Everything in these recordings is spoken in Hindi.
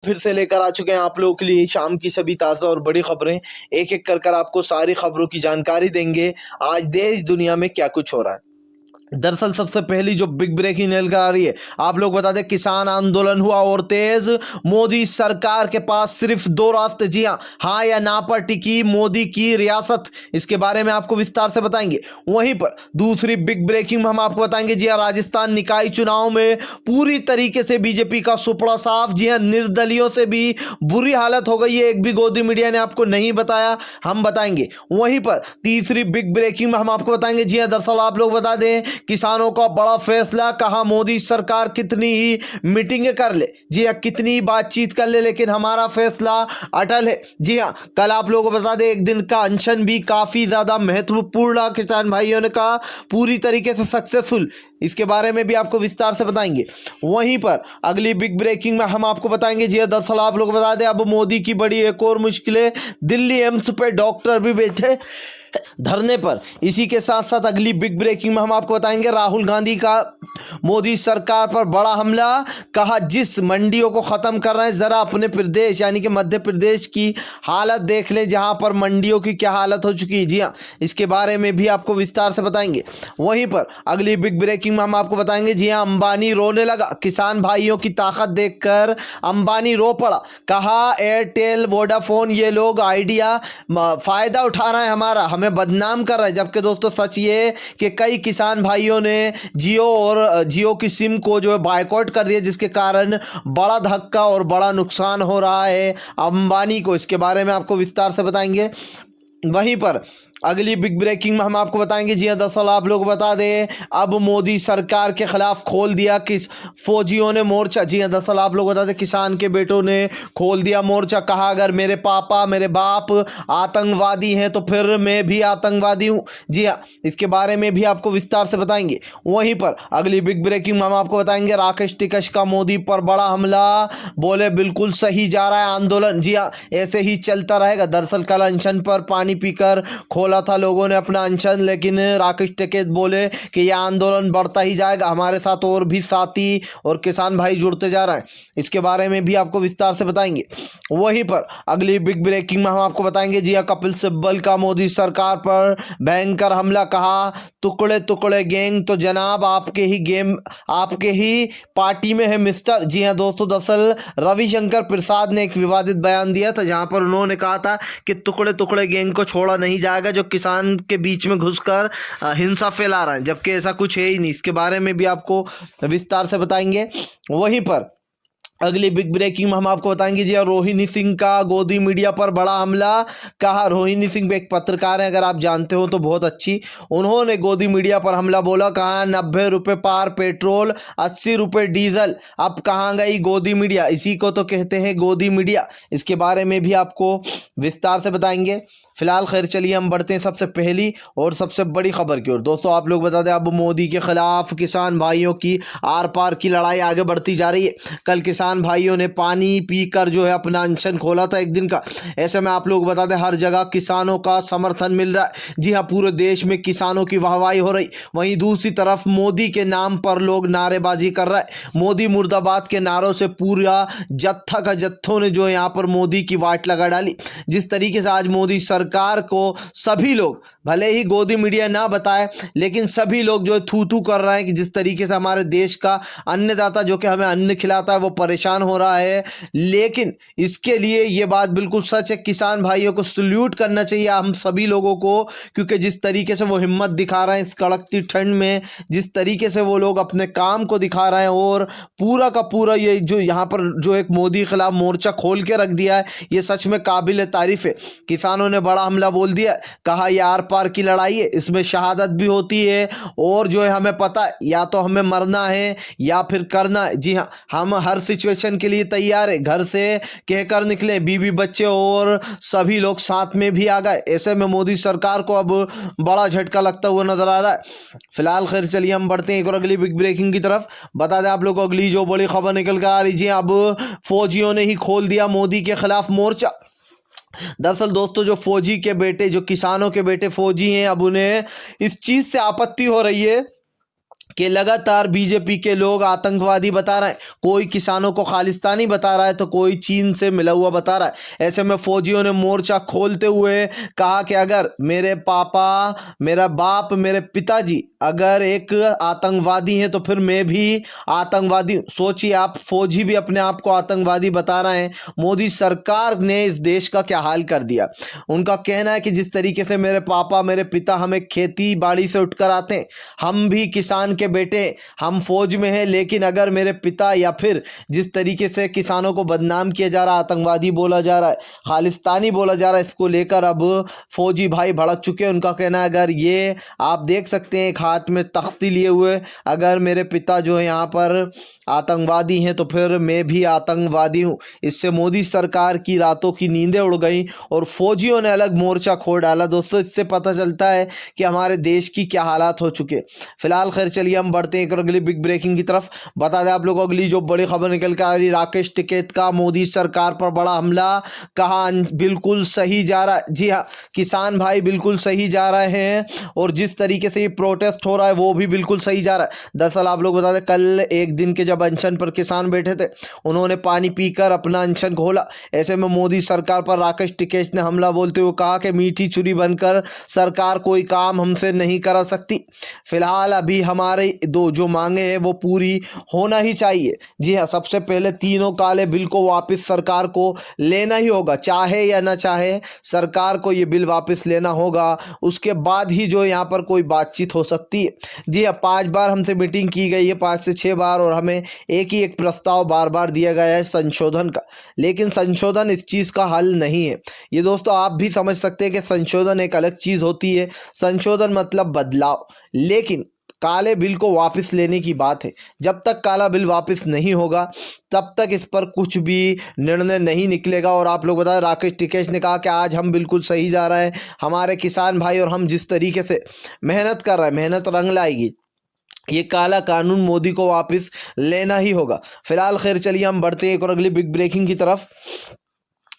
फिर से लेकर आ चुके हैं आप लोगों के लिए शाम की सभी ताज़ा और बड़ी खबरें। एक एक कर आपको सारी खबरों की जानकारी देंगे। आज देश दुनिया में क्या कुछ हो रहा है। दरअसल सबसे पहली जो बिग ब्रेकिंग न्यूज़ आ रही है, आप लोग बता दें, किसान आंदोलन हुआ और तेज। मोदी सरकार के पास सिर्फ दो रास्ते, जी हाँ या ना पर टिकी मोदी की रियासत। इसके बारे में आपको विस्तार से बताएंगे। वहीं पर दूसरी बिग ब्रेकिंग में हम आपको बताएंगे, जी हाँ, राजस्थान निकाय चुनाव में पूरी तरीके से बीजेपी का सुपड़ा साफ। जी हाँ, निर्दलियों से भी बुरी हालत हो गई है। एक भी गोदी मीडिया ने आपको नहीं बताया, हम बताएंगे। वहीं पर तीसरी बिग ब्रेकिंग में हम आपको बताएंगे, जी हाँ, दरअसल आप लोग बता दें, किसानों का बड़ा फैसला। कहा मोदी सरकार कितनी ही मीटिंगें कर ले, जी हाँ, कितनी ही बातचीत कर ले, लेकिन हमारा फैसला अटल है। जी हाँ, कल आप लोगों को बता दें, एक दिन का अनशन भी काफी ज्यादा महत्वपूर्ण किसान भाइयों ने कहा, पूरी तरीके से सक्सेसफुल। इसके बारे में भी आपको विस्तार से बताएंगे। वहीं पर अगली बिग ब्रेकिंग में हम आपको बताएंगे, जी दरअसल आप लोग बता दें, अब मोदी की बड़ी एक और मुश्किलें। दिल्ली एम्स पे डॉक्टर भी बैठे धरने पर। इसी के साथ साथ अगली बिग ब्रेकिंग में हम आपको बताएंगे, राहुल गांधी का मोदी सरकार पर बड़ा हमला। कहा जिस मंडियों को खत्म कर रहे हैं, जरा अपने प्रदेश यानी कि मध्य प्रदेश की हालत देख लें, जहां पर मंडियों की क्या हालत हो चुकी है। जी हाँ, इसके बारे में भी आपको विस्तार से बताएंगे। वहीं पर अगली बिग ब्रेकिंग में हम आपको बताएंगे, जी हाँ, अंबानी रोने लगा। किसान भाइयों की ताकत देखकर अंबानी रो पड़ा। कहा एयरटेल वोडाफोन ये लोग आइडिया फायदा उठा रहे हैं हमारा, हमें बदनाम कर रहा है। जबकि दोस्तों सच ये कि कई किसान भाइयों ने जियो की सिम को जो है बायकॉट कर दिया, जिसके कारण बड़ा धक्का और बड़ा नुकसान हो रहा है अंबानी को। इसके बारे में आपको विस्तार से बताएंगे। वहीं पर अगली बिग ब्रेकिंग में हम आपको बताएंगे, जी हाँ, दरअसल आप लोग बता दें, अब मोदी सरकार के खिलाफ खोल दिया किस फौजियों ने मोर्चा। जी हाँ, दरअसल आप लोग बता दें, किसान के बेटों ने खोल दिया मोर्चा। कहा अगर मेरे पापा मेरे बाप आतंकवादी हैं तो फिर मैं भी आतंकवादी हूँ। जी हाँ, इसके बारे में भी आपको विस्तार से बताएंगे। वहीं पर अगली बिग ब्रेकिंग में हम आपको बताएंगे, राकेश टिकैत का मोदी पर बड़ा हमला। बोले बिल्कुल सही जा रहा है आंदोलन। जी हाँ, ऐसे ही चलता रहेगा। दरअसल कल अनशन पर पानी पीकर खोला था लोगों ने अपना अनशन, लेकिन राकेश टिकैत बोले कि यह आंदोलन बढ़ता ही जाएगा, हमारे साथ और भी साथी और किसान भाई जुड़ते जा रहे हैं। इसके बारे में भी आपको विस्तार से बताएंगे। वहीं पर अगली बिग ब्रेकिंग में हम आपको बताएंगे, जी हाँ, कपिल सिब्बल का मोदी सरकार पर भयंकर हमला। कहा टुकड़े टुकड़े गैंग तो जनाब आपके ही गेम आपके ही पार्टी में है मिस्टर। जी हाँ दोस्तों, दरअसल रविशंकर प्रसाद ने एक विवादित बयान दिया था, जहां पर उन्होंने कहा था कि टुकड़े टुकड़े गैंग को छोड़ा नहीं जाएगा, जो किसान के बीच में घुसकर हिंसा फैला रहा है, जबकि ऐसा कुछ है ही नहीं। इसके बारे में भी आपको विस्तार से बताएंगे। वहीं पर अगली बिग ब्रेकिंग में हम आपको बताएंगे, जी रोहिणी सिंह का गोदी मीडिया पर बड़ा हमला। कहा रोहिणी सिंह एक पत्रकार है, अगर आप जानते हो तो बहुत अच्छी, उन्होंने गोदी मीडिया पर हमला बोला। कहा 90 रुपये पार पेट्रोल, 80 रुपये डीजल, अब कहाँ गई गोदी मीडिया। इसी को तो कहते हैं गोदी मीडिया। इसके बारे में भी आपको विस्तार से बताएंगे। फिलहाल खैर चलिए हम बढ़ते हैं सबसे पहली और सबसे बड़ी खबर की ओर। दोस्तों आप लोग बता दें, अब मोदी के खिलाफ किसान भाइयों की आर पार की लड़ाई आगे बढ़ती जा रही है। कल किसान भाइयों ने पानी पीकर जो है अपना अनशन खोला था एक दिन का। ऐसे में आप लोग बता दें, हर जगह किसानों का समर्थन मिल रहा है। जी हाँ, पूरे देश में किसानों की वाहवाही हो रही। वहीं दूसरी तरफ मोदी के नाम पर लोग नारेबाजी कर रहा है। मोदी मुर्दाबाद के नारों से पूरा जत्था का जत्थों ने जो है यहाँ पर मोदी की वाट लगा डाली। जिस तरीके से आज मोदी सरकार को सभी लोग, भले ही गोदी मीडिया ना बताए, लेकिन सभी लोग जो है थू थू कर रहे हैं कि जिस तरीके से हमारे देश का अन्नदाता जो कि हमें अन्न खिलाता है वो परेशान हो रहा है। लेकिन इसके लिए ये बात बिल्कुल सच है, किसान भाइयों को सल्यूट करना चाहिए हम सभी लोगों को, क्योंकि जिस तरीके से वो हिम्मत दिखा रहे हैं इस कड़कती ठंड में, जिस तरीके से वो लोग अपने काम को दिखा रहे हैं, और पूरा का पूरा ये जो यहाँ पर जो एक मोदी के खिलाफ मोर्चा खोल के रख दिया है, ये सच में काबिल तारीफ है। किसानों ने बड़ा हमला बोल दिया। कहा ये आर पार की लड़ाई है, इसमें शहादत भी होती है, और जो है हमें पता है या तो हमें मरना है या फिर करना है। जी हाँ, हम हर सिचुएशन के लिए तैयार है। घर से कहकर निकले, बीवी बच्चे और सभी लोग साथ में भी आ गए। ऐसे में मोदी सरकार को अब बड़ा झटका लगता हुआ नजर आ रहा है। फिलहाल खैर चलिए हम बढ़ते हैं एक और अगली बिग ब्रेकिंग की तरफ। बता दें आप लोग को अगली जो बड़ी खबर निकल कर आ रही, जी अब फौजियों ने ही खोल दिया मोदी के खिलाफ मोर्चा। दरअसल दोस्तों, जो फौजी के बेटे, जो किसानों के बेटे फौजी हैं, अब उन्हें इस चीज से आपत्ति हो रही है कि लगातार बीजेपी के लोग आतंकवादी बता रहे हैं, कोई किसानों को खालिस्तानी बता रहा है तो कोई चीन से मिला हुआ बता रहा है। ऐसे में फौजियों ने मोर्चा खोलते हुए कहा कि अगर मेरे पापा, मेरा बाप, मेरे पिताजी अगर एक आतंकवादी हैं तो फिर मैं भी आतंकवादी हूं। सोचिए आप, फौजी भी अपने आप को आतंकवादी बता रहे हैं। मोदी सरकार ने इस देश का क्या हाल कर दिया। उनका कहना है कि जिस तरीके से मेरे पापा, मेरे पिता हमें खेती बाड़ी से उठकर आते हैं, हम भी किसान के बेटे, हम फौज में हैं, लेकिन अगर मेरे पिता या फिर जिस तरीके से किसानों को बदनाम किया जा रहा है, आतंकवादी बोला जा रहा है, खालिस्तानी बोला जा रहा है, इसको लेकर अब फौजी भाई भड़क चुके हैं। उनका कहना है अगर ये आप देख सकते हैं एक हाथ में तख्ती लिए हुए, अगर मेरे पिता जो है यहाँ पर आतंकवादी हैं तो फिर मैं भी आतंकवादी हूँ। इससे मोदी सरकार की रातों की नींदें उड़ गई और फौजियों ने अलग मोर्चा खोल डाला। दोस्तों, इससे पता चलता है कि हमारे देश की क्या हालात हो चुके। फिलहाल खैर चलिए हम बढ़ते हैं एक और अगली बिग ब्रेकिंग की तरफ। बता दें आप लोगों को अगली जो बड़ी खबर निकल कर आ रही, राकेश टिकैत का मोदी सरकार पर बड़ा हमला, कहा बिल्कुल सही जा रहा है। जी हाँ, किसान भाई बिल्कुल सही जा रहे हैं और जिस तरीके से ये प्रोटेस्ट हो रहा है वो भी बिल्कुल सही जा रहा है। दरअसल आप लोग बता दें कल एक दिन के जब अनशन पर किसान बैठे थे, उन्होंने पानी पीकर अपना अनशन खोला। ऐसे में मोदी सरकार पर राकेश टिकैत ने हमला बोलते हुए कहा कि मीठी छुरी बनकर सरकार कोई काम हमसे नहीं करा सकती। फिलहाल अभी हमारे दो जो मांगे हैं वो पूरी होना ही चाहिए। जी हाँ, सबसे पहले तीनों काले बिल को वापस सरकार को लेना ही होगा, चाहे या ना चाहे सरकार को ये बिल वापस लेना होगा। उसके बाद ही जो यहाँ पर कोई बातचीत हो सकती है। जी हाँ, 5 बार हमसे मीटिंग की गई है, 5 से 6 बार, और हमें एक ही एक प्रस्ताव बार बार दिया गया है संशोधन का, लेकिन संशोधन इस चीज़ का हल नहीं है। ये दोस्तों आप भी समझ सकते हैं कि संशोधन एक अलग चीज़ होती है, संशोधन मतलब बदलाव, लेकिन काले बिल को वापस लेने की बात है। जब तक काला बिल वापस नहीं होगा तब तक इस पर कुछ भी निर्णय नहीं निकलेगा। और आप लोग बताएं, राकेश टिकैत ने कहा कि आज हम बिल्कुल सही जा रहे हैं, हमारे किसान भाई और हम जिस तरीके से मेहनत कर रहे हैं, मेहनत रंग लाएगी। ये काला कानून मोदी को वापस लेना ही होगा। फिलहाल खैर चलिए हम बढ़ते हैं एक और अगली बिग ब्रेकिंग की तरफ।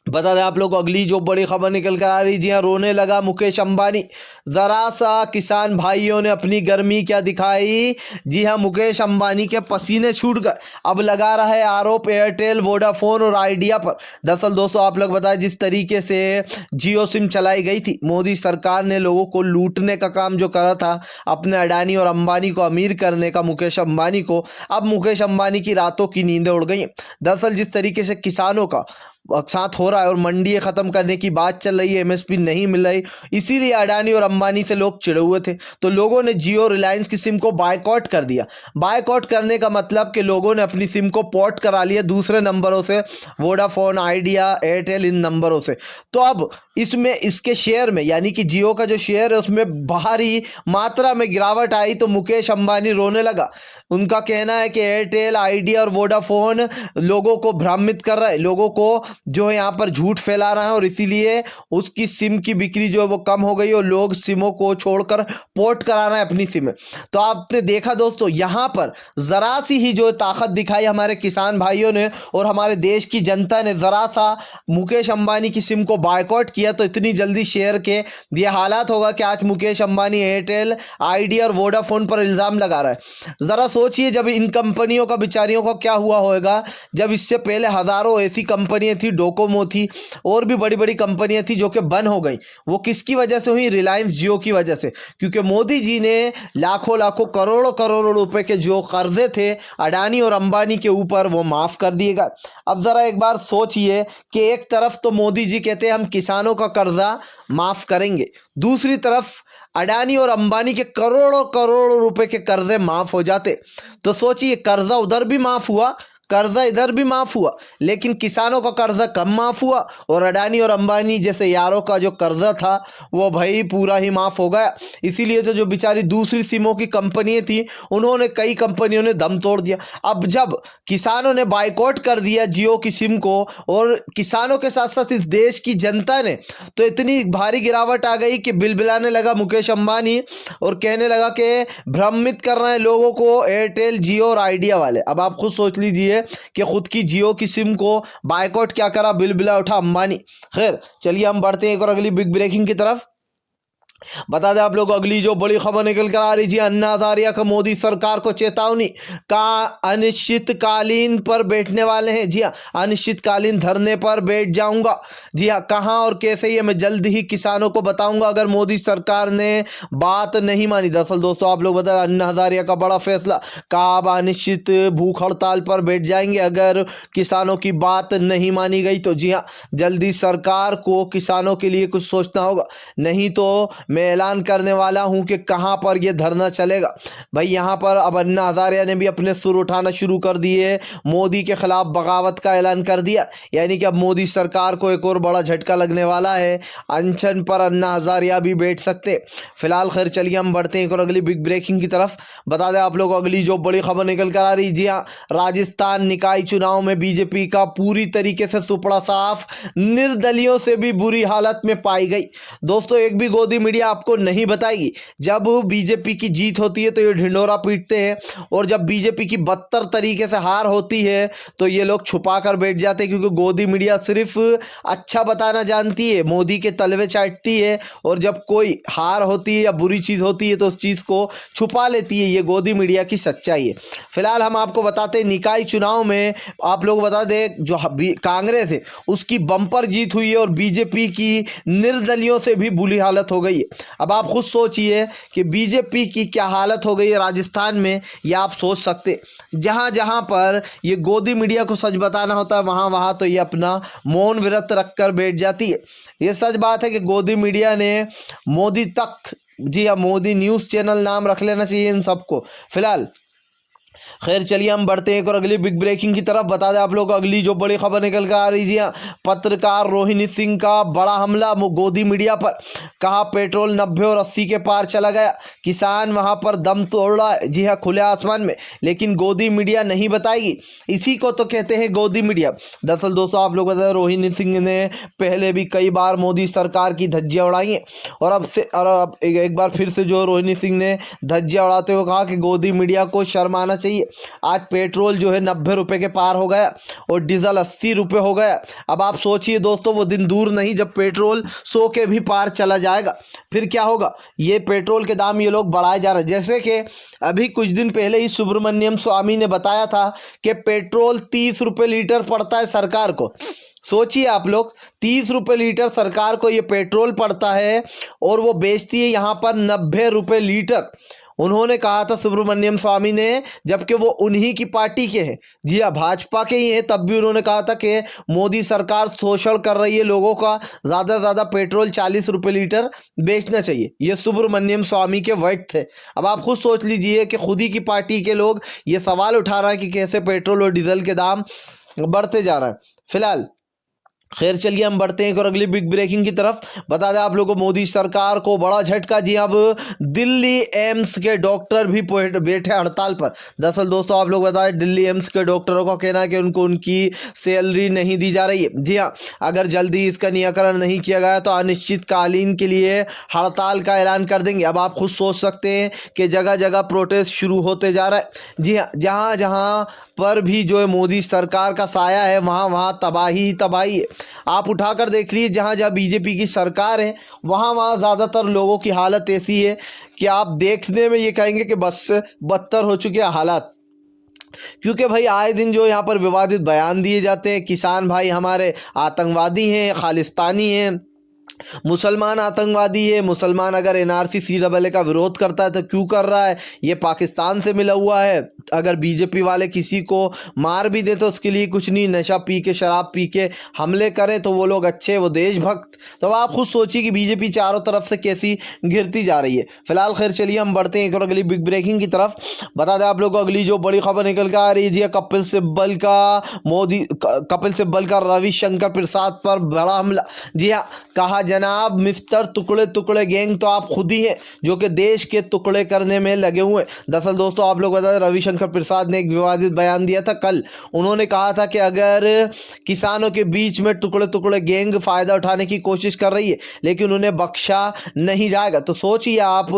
बता दें आप लोग अगली जो बड़ी खबर निकल कर आ रही, जी हाँ, रोने लगा मुकेश अंबानी। ज़रा सा किसान भाइयों ने अपनी गर्मी क्या दिखाई। जी हाँ, मुकेश अंबानी के पसीने छूट गए। अब लगा रहा है आरोप एयरटेल, वोडाफोन और आइडिया पर। दरअसल दोस्तों आप लोग बताएं, जिस तरीके से जियो सिम चलाई गई थी, मोदी सरकार ने लोगों को लूटने का काम जो करा था, अपने अडानी और अंबानी को अमीर करने का, मुकेश अंबानी को, अब मुकेश अंबानी की रातों की नींदें उड़ गई। दरअसल जिस तरीके से किसानों का साथ हो रहा है और मंडी ख़त्म करने की बात चल रही है, एमएसपी नहीं मिल रही, इसीलिए अडानी और अंबानी से लोग चिढ़े हुए थे, तो लोगों ने जियो, रिलायंस की सिम को बायकॉट कर दिया। बायकॉट करने का मतलब कि लोगों ने अपनी सिम को पोर्ट करा लिया दूसरे नंबरों से, वोडाफोन, आइडिया, एयरटेल, इन नंबरों से। तो अब इसमें इसके शेयर में, यानी कि जियो का जो शेयर है उसमें भारी मात्रा में गिरावट आई, तो मुकेश अंबानी रोने लगा। उनका कहना है कि एयरटेल, आइडिया और वोडाफोन लोगों को भ्रमित कर रहा है, लोगों को जो है यहाँ पर झूठ फैला रहा है, और इसीलिए उसकी सिम की बिक्री जो है वो कम हो गई और लोग सिमों को छोड़कर पोर्ट करा रहे हैं अपनी सिम। तो आपने देखा दोस्तों, यहाँ पर ज़रा सी ही जो ताकत दिखाई हमारे किसान भाइयों ने और हमारे देश की जनता ने, ज़रा सा मुकेश अंबानी की सिम को बायकॉट किया, तो इतनी जल्दी शेयर के ये हालात होगा कि आज मुकेश अंबानी एयरटेल, आइडिया और वोडाफोन पर इल्ज़ाम लगा रहा है। ज़रा सोचिए जब इन कंपनियों का, बेचारियों का क्या हुआ होगा, जब इससे पहले हज़ारों ऐसी कंपनियां थी, डोकोमो थी और भी बड़ी बड़ी कंपनियां थी जो कि बंद हो गई। वो किसकी वजह से हुई? रिलायंस जियो की वजह से, क्योंकि मोदी जी ने लाखों लाखों करोड़ों करोड़ों रुपए के जो कर्जे थे अडानी और अंबानी के ऊपर, वो माफ़ कर दिएगा। अब ज़रा एक बार सोचिए कि एक तरफ तो मोदी जी कहते हैं हम किसानों का कर्जा माफ़ करेंगे, दूसरी तरफ अडानी और अंबानी के करोड़ों करोड़ों रुपए के कर्जे माफ़ हो जाते। तो सोचिए, कर्जा उधर भी माफ़ हुआ, कर्जा इधर भी माफ़ हुआ, लेकिन किसानों का कर्जा कम माफ़ हुआ और अडानी और अंबानी जैसे यारों का जो कर्जा था वो भाई पूरा ही माफ़ हो गया। इसीलिए तो जो बेचारी दूसरी सिमों की कंपनियां थी, उन्होंने, कई कंपनियों ने दम तोड़ दिया। अब जब किसानों ने बाइकआउट कर दिया जियो की सिम को, और किसानों के साथ साथ इस देश की जनता ने, तो इतनी भारी गिरावट आ गई कि बिलबिलाने लगा मुकेश अंबानी और कहने लगा कि भ्रमित कर रहे हैं लोगों को एयरटेल, जियो और आइडिया वाले। अब आप खुद सोच लीजिए कि खुद की जियो की सिम को बायकॉट क्या करा, बिलबिला उठा अंबानी। खैर चलिए हम बढ़ते हैं एक और अगली बिग ब्रेकिंग की तरफ। बता दें आप लोग अगली जो बड़ी खबर निकल कर आ रही जी, अन्ना हजारिया का मोदी सरकार को चेतावनी, का अनिश्चितकालीन पर बैठने वाले हैं। जी हाँ, अनिश्चितकालीन धरने पर बैठ जाऊंगा। जी हाँ, कहाँ और कैसे ये मैं जल्द ही किसानों को बताऊंगा अगर मोदी सरकार ने बात नहीं मानी। दरअसल दोस्तों आप लोग बता, अन्ना हजारिया का बड़ा फैसला, कहा अब अनिश्चित भूख हड़ताल पर बैठ जाएंगे अगर किसानों की बात नहीं मानी गई तो। जी हाँ, जल्दी सरकार को किसानों के लिए कुछ सोचना होगा, नहीं तो मैं ऐलान करने वाला हूं कि कहां पर यह धरना चलेगा। भाई यहां पर अब अन्ना हजारिया ने भी अपने सुर उठाना शुरू कर दिए, मोदी के खिलाफ बगावत का ऐलान कर दिया, यानी कि अब मोदी सरकार को एक और बड़ा झटका लगने वाला है। अनशन पर अन्ना हजारिया भी बैठ सकते। फिलहाल खैर चलिए हम बढ़ते हैं और अगली बिग ब्रेकिंग की तरफ। बता दें आप लोग अगली जो बड़ी खबर निकल कर आ रही, जी हाँ, राजस्थान निकाय चुनाव में बीजेपी का पूरी तरीके से सुपड़ा साफ, निर्दलियों से भी बुरी हालत में पाई गई। दोस्तों एक भी गोदी मीडिया आपको नहीं बताएगी, जब बीजेपी की जीत होती है तो ये ढिंडोरा पीटते हैं, और जब बीजेपी की बदतर तरीके से हार होती है तो ये लोग छुपा कर बैठ जाते हैं, क्योंकि गोदी मीडिया सिर्फ अच्छा बताना जानती है, मोदी के तलवे चाटती है, और जब कोई हार होती है या बुरी चीज़ होती है तो उस चीज़ को छुपा लेती है। ये गोदी मीडिया की सच्चाई है। फिलहाल हम आपको बताते हैं निकाय चुनाव में आप लोग बता दें जो कांग्रेस है उसकी बम्पर जीत हुई है, और बीजेपी की निर्दलियों से भी बुरी हालत हो गई है। अब आप खुद सोचिए कि बीजेपी की क्या हालत हो गई है राजस्थान में, या आप सोच सकते। जहां जहां पर ये गोदी मीडिया को सच बताना होता है वहां वहां तो ये अपना मौन व्रत रखकर बैठ जाती है। ये सच बात है कि गोदी मीडिया ने मोदी तक, जी हाँ, मोदी न्यूज़ चैनल नाम रख लेना चाहिए इन सबको। फिलहाल खैर चलिए हम बढ़ते हैं और अगली बिग ब्रेकिंग की तरफ। बता दें आप लोग अगली जो बड़ी खबर निकल कर आ रही, जी हाँ, पत्रकार रोहिणी सिंह का बड़ा हमला गोदी मीडिया पर, कहा पेट्रोल 90 और 80 के पार चला गया, किसान वहां पर दम तोड़ रहा है। जी हाँ, खुले आसमान में, लेकिन गोदी मीडिया नहीं बताएगी। इसी को तो कहते हैं गोदी मीडिया। दरअसल दोस्तों आप लोग बता दें रोहिणी सिंह ने पहले भी कई बार मोदी सरकार की धज्जियां उड़ाई हैं, और अब एक बार फिर से जो रोहिणी सिंह ने धज्जियां उड़ाते हुए कहा कि गोदी मीडिया को शर्म आना चाहिए। आज पेट्रोल जो है 90 रुपए के पार हो गया और डीजल 80 रुपए हो गया। अब आप सोचिए दोस्तों वो दिन दूर नहीं जब पेट्रोल 100 के भी पार चला जाएगा, फिर क्या होगा। ये पेट्रोल के दाम ये लोग बढ़ाए जा रहे हैं। जैसे कि अभी कुछ दिन पहले ही सुब्रमण्यम स्वामी ने बताया था कि पेट्रोल 30 रुपए लीटर पड़ता है सरकार को। सोचिए आप लोग, 30 रुपए लीटर सरकार को ये पेट्रोल पड़ता है और वो बेचती है यहाँ पर 90 रुपए लीटर। उन्होंने कहा था सुब्रमण्यम स्वामी ने, जबकि वो उन्हीं की पार्टी के हैं, जी हाँ, भाजपा के ही हैं, तब भी उन्होंने कहा था कि मोदी सरकार शोषण कर रही है लोगों का, ज़्यादा से ज़्यादा पेट्रोल 40 रुपये लीटर बेचना चाहिए। ये सुब्रमण्यम स्वामी के वर्ड थे। अब आप खुद सोच लीजिए कि खुद ही की पार्टी के लोग ये सवाल उठा रहा है कि कैसे पेट्रोल और डीजल के दाम बढ़ते जा रहा है। फिलहाल खैर चलिए हम बढ़ते हैं और अगली बिग ब्रेकिंग की तरफ। बता दें आप लोगों को मोदी सरकार को बड़ा झटका, जी अब दिल्ली एम्स के डॉक्टर भी बैठे हड़ताल पर। दरअसल दोस्तों आप लोग बताएं दिल्ली एम्स के डॉक्टरों का कहना है कि उनको उनकी सैलरी नहीं दी जा रही है। जी हाँ, अगर जल्दी इसका निराकरण नहीं किया गया तो अनिश्चितकालीन के लिए हड़ताल का ऐलान कर देंगे। अब आप खुद सोच सकते हैं कि जगह जगह प्रोटेस्ट शुरू होते जा रहा है। जी हाँ, जहाँ जहाँ पर भी जो है मोदी सरकार का साया है वहाँ वहाँ तबाही ही तबाही है। आप उठाकर देख लीजिए जहाँ जहाँ बीजेपी की सरकार है वहाँ वहाँ ज़्यादातर लोगों की हालत ऐसी है कि आप देखने में ये कहेंगे कि बस बदतर हो चुके हैं हालात। क्योंकि भाई आए दिन जो यहाँ पर विवादित बयान दिए जाते हैं, किसान भाई हमारे आतंकवादी हैं, खालिस्तानी हैं, मुसलमान आतंकवादी है, मुसलमान अगर एनआरसी CAA का विरोध करता है तो क्यों कर रहा है, ये पाकिस्तान से मिला हुआ है। अगर बीजेपी वाले किसी को मार भी दे तो उसके लिए कुछ नहीं, नशा पी के शराब पी के हमले करें तो वो लोग अच्छे, वो देशभक्त। तो अब आप खुद सोचिए कि बीजेपी चारों तरफ से कैसी घिरती जा रही है। फिलहाल खैर चलिए हम बढ़ते हैं एक और अगली बिग ब्रेकिंग की तरफ। बता दें आप लोग को अगली जो बड़ी खबर निकल कर आ रही है, जी कपिल सिब्बल का रविशंकर प्रसाद पर बड़ा हमला। जी हाँ, कहा जनाब मिस्टर टुकड़े टुकड़े गैंग तो आप खुद ही हैं जो कि देश के टुकड़े करने में लगे हुए हैं। दरअसल दोस्तों आप लोग बता दें रविशंकर प्रसाद ने एक विवादित बयान दिया था कल। उन्होंने कहा था कि अगर किसानों के बीच में टुकड़े टुकड़े गैंग फायदा उठाने की कोशिश कर रही है लेकिन उन्हें बख्शा नहीं जाएगा। तो सोचिए आप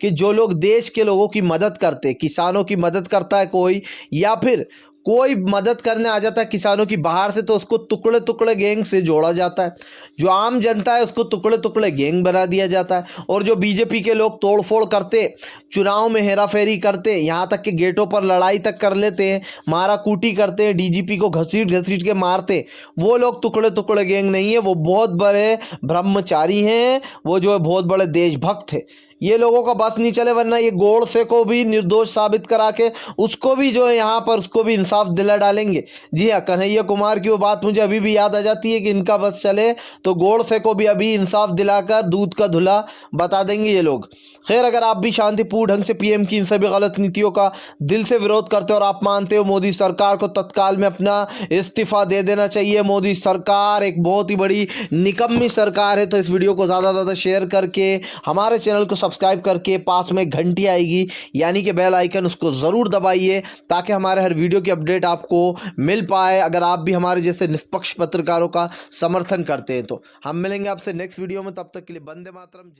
कि जो लोग देश के लोगों की मदद करते, किसानों की मदद करता है कोई, या फिर कोई मदद करने आ जाता है किसानों की बाहर से तो उसको टुकड़े टुकड़े गैंग से जोड़ा जाता है। जो आम जनता है उसको टुकड़े टुकड़े गैंग बना दिया जाता है। और जो बीजेपी के लोग तोड़फोड़ करते, चुनाव में हेराफेरी करते, यहाँ तक कि गेटों पर लड़ाई तक कर लेते हैं, मारा कूटी करते हैं, डीजीपी को घसीट घसीट के मारते, वो लोग टुकड़े टुकड़े गैंग नहीं है, वो बहुत बड़े ब्रह्मचारी हैं, वो जो है बहुत बड़े देशभक्त है। ये लोगों का बस नहीं चले, वरना ये गोडसे को भी निर्दोष साबित करा के उसको भी जो है यहाँ पर उसको भी इंसाफ दिला डालेंगे। जी हाँ, कन्हैया कुमार की वो बात मुझे अभी भी याद आ जाती है कि इनका बस चले तो गोडसे को भी अभी इंसाफ दिलाकर दूध का धुला बता देंगे ये लोग। खैर, अगर आप भी शांतिपूर्ण ढंग से पीएम की इन सभी गलत नीतियों का दिल से विरोध करते हो और आप मानते हो मोदी सरकार को तत्काल में अपना इस्तीफा दे देना चाहिए, मोदी सरकार एक बहुत ही बड़ी निकम्मी सरकार है, तो इस वीडियो को ज़्यादा से ज़्यादा शेयर करके हमारे चैनल को सब्सक्राइब करके पास में घंटी आएगी यानी कि बेल आइकन, उसको ज़रूर दबाइए ताकि हमारे हर वीडियो की अपडेट आपको मिल पाए। अगर आप भी हमारे जैसे निष्पक्ष पत्रकारों का समर्थन करते हैं तो हम मिलेंगे आपसे नेक्स्ट वीडियो में। तब तक के लिए वंदे मातरम।